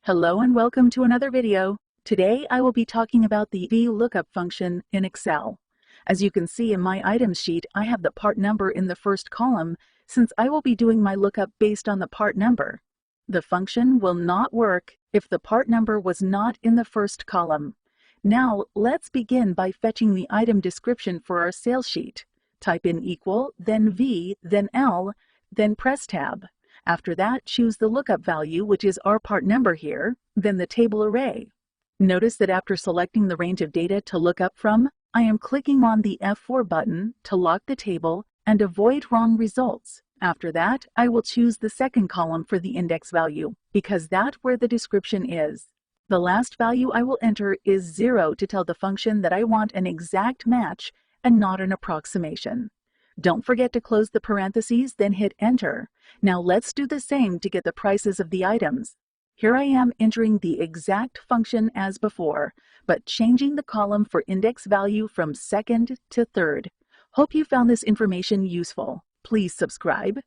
Hello and welcome to another video. Today I will be talking about the Vlookup function in Excel. As you can see in my items sheet, I have the part number in the first column since I will be doing my lookup based on the part number. The function will not work if the part number was not in the first column. Now let's begin by fetching the item description for our sales sheet. Type in equal, then V, then L, then press tab. After that, choose the lookup value, which is our part number here, then the table array. Notice that after selecting the range of data to look up from, I am clicking on the F4 button to lock the table and avoid wrong results. After that, I will choose the second column for the index value, because that's where the description is. The last value I will enter is 0 to tell the function that I want an exact match and not an approximation. Don't forget to close the parentheses, then hit enter. Now let's do the same to get the prices of the items. Here I am entering the exact function as before, but changing the column for index value from second to third. Hope you found this information useful. Please subscribe,